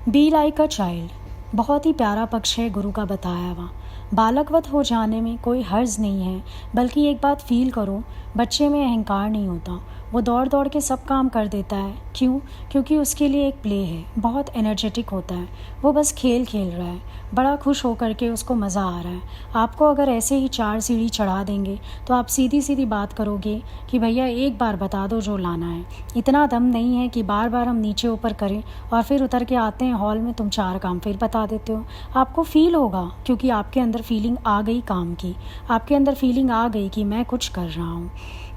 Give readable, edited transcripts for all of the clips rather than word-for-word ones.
Be like a child बहुत ही प्यारा पक्ष है गुरु का बताया हुआ। बालकवत हो जाने में कोई हर्ज नहीं है, बल्कि एक बात फील करो, बच्चे में अहंकार नहीं होता। वो दौड़ दौड़ के सब काम कर देता है। क्यों? क्योंकि उसके लिए एक प्ले है, बहुत एनर्जेटिक होता है। वो बस खेल खेल रहा है, बड़ा खुश होकर के उसको मज़ा आ रहा है। आपको अगर ऐसे ही 4 सीढ़ी चढ़ा देंगे तो आप सीधी सीधी बात करोगे कि भैया एक बार बता दो जो लाना है। इतना दम नहीं है कि बार बार हम नीचे ऊपर करें और फिर उतर के आते हैं हॉल में, तुम 4 काम फिर बता देते हो। आपको फील होगा, क्योंकि आपके अंदर फीलिंग आ गई काम की, आपके अंदर फीलिंग आ गई कि मैं कुछ कर रहा हूँ।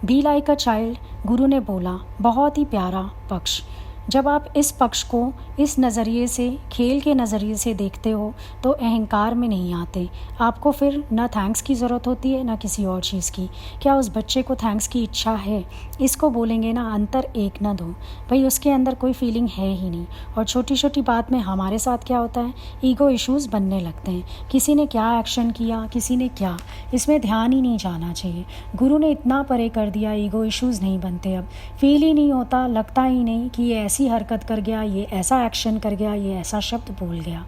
बी लाइक अ चाइल्ड, गुरु ने बोला, बहुत ही प्यारा पक्ष। जब आप इस पक्ष को इस नज़रिए से, खेल के नज़रिए से देखते हो तो अहंकार में नहीं आते। आपको फिर ना थैंक्स की ज़रूरत होती है ना किसी और चीज़ की। क्या उस बच्चे को थैंक्स की इच्छा है? इसको बोलेंगे ना अंतर एक ना दो, भाई उसके अंदर कोई फीलिंग है ही नहीं। और छोटी छोटी बात में हमारे साथ क्या होता है, ईगो इश्यूज़ बनने लगते हैं। किसी ने क्या एक्शन किया, किसी ने क्या, इसमें ध्यान ही नहीं जाना चाहिए। गुरु ने इतना परे कर दिया, ईगो इश्यूज़ नहीं बनते। अब फील ही नहीं होता, लगता ही नहीं कि ये ऐसी हरकत कर गया, ये ऐसा एक्शन कर गया, ये ऐसा शब्द बोल गया।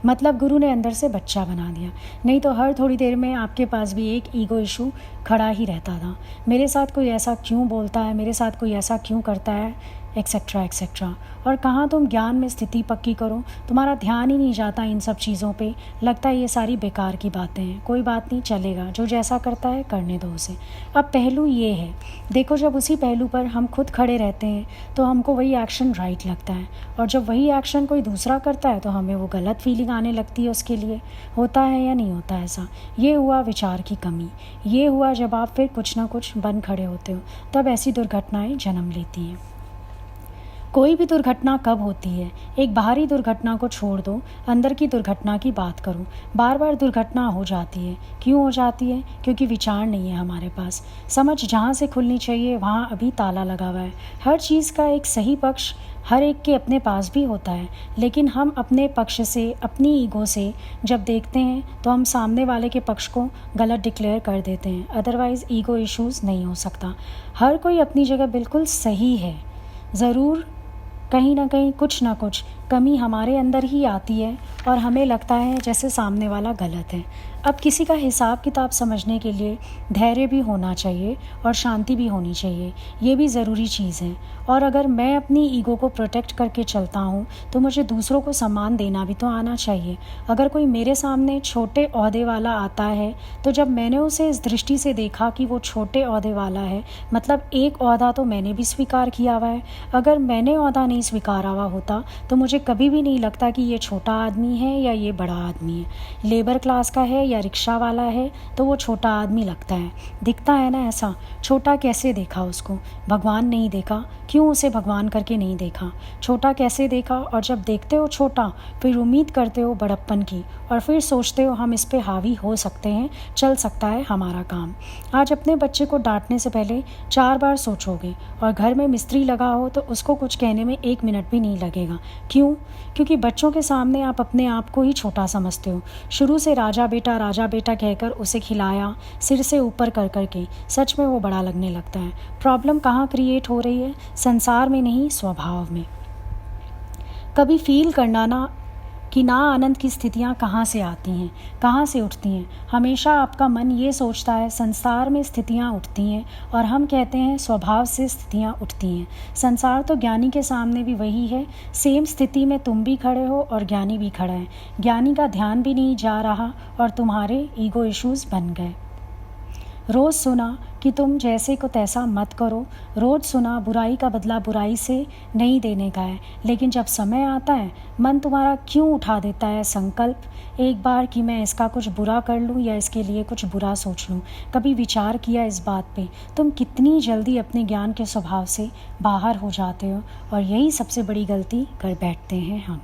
मतलब गुरु ने अंदर से बच्चा बना दिया। नहीं तो हर थोड़ी देर में आपके पास भी एक ईगो इशू खड़ा ही रहता था। मेरे साथ कोई ऐसा क्यों बोलता है, मेरे साथ कोई ऐसा क्यों करता है, एक्सेट्रा एक्सेट्रा। और कहाँ तुम ज्ञान में स्थिति पक्की करो, तुम्हारा ध्यान ही नहीं जाता इन सब चीज़ों पे। लगता है ये सारी बेकार की बातें हैं, कोई बात नहीं, चलेगा, जो जैसा करता है करने दो उसे। अब पहलू ये है, देखो, जब उसी पहलू पर हम खुद खड़े रहते हैं तो हमको वही एक्शन राइट लगता है, और जब वही एक्शन कोई दूसरा करता है तो हमें वो गलत फीलिंग आने लगती है उसके लिए। होता है या नहीं होता ऐसा? ये हुआ विचार की कमी। ये हुआ जब आप फिर कुछ ना कुछ बन खड़े होते हो, तब ऐसी दुर्घटनाएं जन्म लेती हैं। कोई भी दुर्घटना कब होती है? एक बाहरी दुर्घटना को छोड़ दो, अंदर की दुर्घटना की बात करो। बार बार दुर्घटना हो जाती है। क्यों हो जाती है? क्योंकि विचार नहीं है हमारे पास। समझ जहाँ से खुलनी चाहिए वहाँ अभी ताला लगा हुआ है। हर चीज़ का एक सही पक्ष हर एक के अपने पास भी होता है, लेकिन हम अपने पक्ष से, अपनी ईगो से जब देखते हैं तो हम सामने वाले के पक्ष को गलत डिक्लेयर कर देते हैं। अदरवाइज़ ईगो इश्यूज़ नहीं हो सकता। हर कोई अपनी जगह बिल्कुल सही है। ज़रूर कहीं ना कहीं कुछ ना कुछ कमी हमारे अंदर ही आती है और हमें लगता है जैसे सामने वाला गलत है। अब किसी का हिसाब किताब समझने के लिए धैर्य भी होना चाहिए और शांति भी होनी चाहिए, ये भी ज़रूरी चीज़ है। और अगर मैं अपनी ईगो को प्रोटेक्ट करके चलता हूँ तो मुझे दूसरों को सम्मान देना भी तो आना चाहिए। अगर कोई मेरे सामने छोटे ओहदे वाला आता है तो जब मैंने उसे इस दृष्टि से देखा कि वो छोटे ओहदे वाला है, मतलब एक ओहदा तो मैंने भी स्वीकार किया हुआ है। अगर मैंने ओहदा नहीं स्वीकारा हुआ होता तो मुझे कभी भी नहीं लगता कि ये छोटा आदमी है या ये बड़ा आदमी है, लेबर क्लास का है या रिक्शा वाला है, तो वो छोटा आदमी लगता है, दिखता है ना ऐसा। छोटा कैसे देखा उसको? भगवान नहीं देखा, क्यों उसे भगवान करके नहीं देखा? छोटा कैसे देखा? और जब देखते हो छोटा, फिर उम्मीद करते हो बड़प्पन की, और फिर सोचते हो हम इस पे हावी हो सकते हैं, चल सकता है हमारा काम। आज अपने बच्चे को डांटने से पहले 4 बार सोचोगे, और घर में मिस्त्री लगा हो तो उसको कुछ कहने में 1 मिनट भी नहीं लगेगा। क्यों? क्योंकि बच्चों के सामने आप अपने आप को ही छोटा समझते हो। शुरू से राजा बेटा कहकर उसे खिलाया, सिर से ऊपर कर कर के, सच में वो बड़ा लगने लगता है। प्रॉब्लम कहाँ क्रिएट हो रही है? संसार में नहीं, स्वभाव में। कभी फील करना ना कि ना आनंद की स्थितियाँ कहाँ से आती हैं, कहाँ से उठती हैं। हमेशा आपका मन ये सोचता है संसार में स्थितियाँ उठती हैं, और हम कहते हैं स्वभाव से स्थितियाँ उठती हैं। संसार तो ज्ञानी के सामने भी वही है। सेम स्थिति में तुम भी खड़े हो और ज्ञानी भी खड़ा है। ज्ञानी का ध्यान भी नहीं जा रहा और तुम्हारे ईगो इश्यूज़ बन गए। रोज़ सुना कि तुम जैसे को तैसा मत करो, रोज़ सुना बुराई का बदला बुराई से नहीं देने का है, लेकिन जब समय आता है मन तुम्हारा क्यों उठा देता है संकल्प एक बार कि मैं इसका कुछ बुरा कर लूँ या इसके लिए कुछ बुरा सोच लूँ। कभी विचार किया इस बात पे? तुम कितनी जल्दी अपने ज्ञान के स्वभाव से बाहर हो जाते हो, और यही सबसे बड़ी गलती कर बैठते हैं हम।